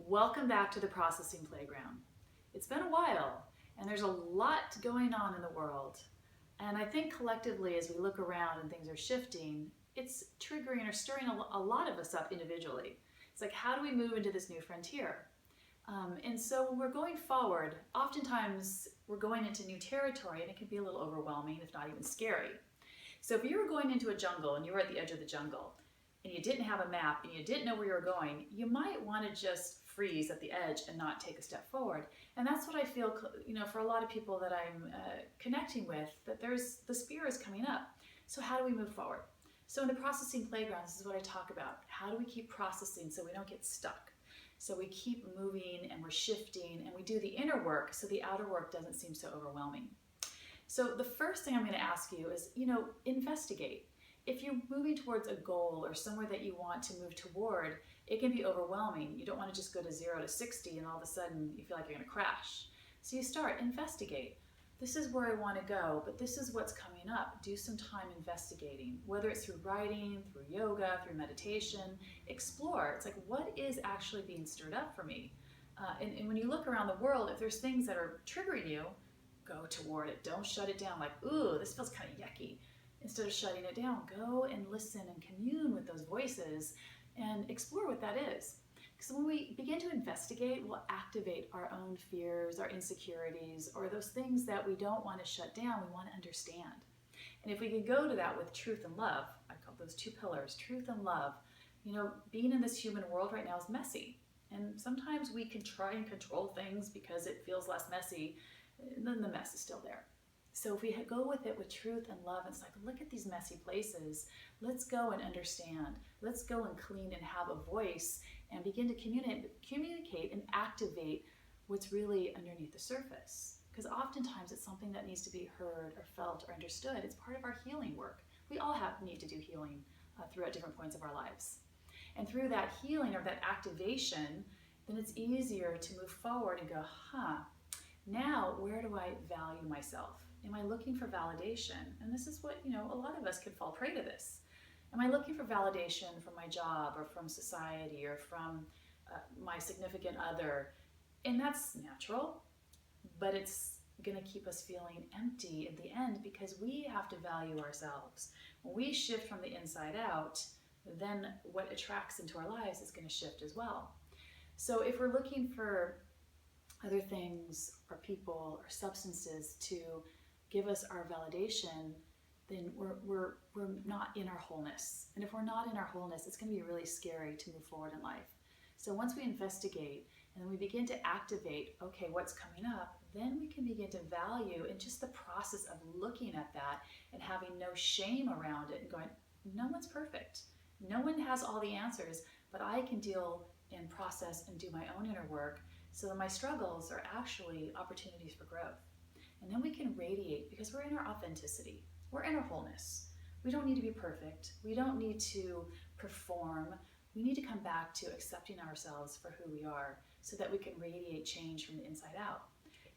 Welcome back to the Processing Playground. It's been a while, and there's a lot going on in the world. And I think collectively, as we look around and things are shifting, it's triggering or stirring a lot of us up individually. It's like, how do we move into this new frontier? And so when we're going forward, oftentimes we're going into new territory, and it can be a little overwhelming, if not even scary. So if you were going into a jungle and you were at the edge of the jungle, and you didn't have a map and you didn't know where you were going, you might want to just freeze at the edge and not take a step forward. And that's what I feel, for a lot of people that I'm connecting with, that the spear is coming up. So how do we move forward? So in the processing playground, this is what I talk about. How do we keep processing so we don't get stuck? So we keep moving and we're shifting and we do the inner work so the outer work doesn't seem so overwhelming. So the first thing I'm going to ask you is, investigate. If you're moving towards a goal or somewhere that you want to move toward, it can be overwhelming. You don't want to just go to 0 to 60 and all of a sudden you feel like you're going to crash. So you start, investigate. This is where I want to go, but this is what's coming up. Do some time investigating, whether it's through writing, through yoga, through meditation. Explore. It's like, what is actually being stirred up for me? And when you look around the world, if there's things that are triggering you, go toward it. Don't shut it down like, ooh, this feels kind of yucky. Instead of shutting it down, go and listen and commune with those voices and explore what that is. Because when we begin to investigate, we'll activate our own fears, our insecurities, or those things that we don't want to shut down, we want to understand. And if we can go to that with truth and love, I call those two pillars, truth and love. Being in this human world right now is messy. And sometimes we can try and control things because it feels less messy, and then the mess is still there. So if we go with it with truth and love, it's like, look at these messy places. Let's go and understand. Let's go and clean and have a voice and begin to communicate and activate what's really underneath the surface. Because oftentimes it's something that needs to be heard or felt or understood. It's part of our healing work. We all need to do healing throughout different points of our lives. And through that healing or that activation, then it's easier to move forward and go, now where do I value myself? Am I looking for validation? And this is what, a lot of us could fall prey to this. Am I looking for validation from my job or from society or from my significant other? And that's natural, but it's going to keep us feeling empty at the end because we have to value ourselves. When we shift from the inside out, then what attracts into our lives is going to shift as well. So if we're looking for other things or people or substances to give us our validation, then we're not in our wholeness. And if we're not in our wholeness, it's going to be really scary to move forward in life. So once we investigate and then we begin to activate, okay, what's coming up, then we can begin to value in just the process of looking at that and having no shame around it and going, no one's perfect. No one has all the answers, but I can deal and process and do my own inner work so that my struggles are actually opportunities for growth. And then we can radiate because we're in our authenticity. We're in our wholeness. We don't need to be perfect. We don't need to perform. We need to come back to accepting ourselves for who we are so that we can radiate change from the inside out.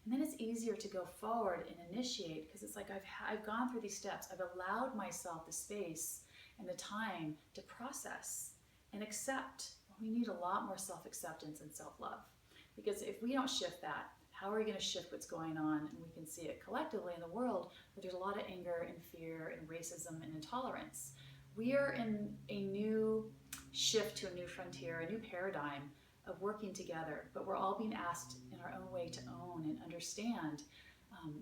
And then it's easier to go forward and initiate because it's like I've gone through these steps. I've allowed myself the space and the time to process and accept. We need a lot more self-acceptance and self-love because if we don't shift that, how are we going to shift what's going on? And we can see it collectively in the world where there's a lot of anger and fear and racism and intolerance. We are in a new shift to a new frontier, a new paradigm of working together, but we're all being asked in our own way to own and understand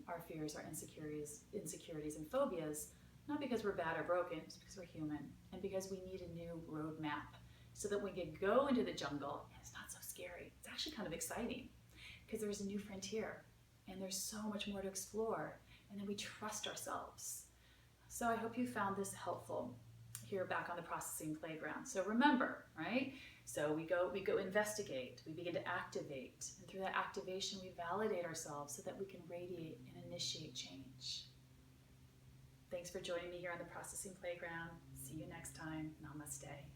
our fears, our insecurities and phobias, not because we're bad or broken, it's because we're human and because we need a new roadmap so that we can go into the jungle and it's not so scary. It's actually kind of exciting. Because there's a new frontier and there's so much more to explore, and then we trust ourselves. So I hope you found this helpful here back on the processing playground. So remember, right? So we go investigate, we begin to activate, and through that activation we validate ourselves so that we can radiate and initiate change. Thanks for joining me here on the processing playground. See you next time. Namaste.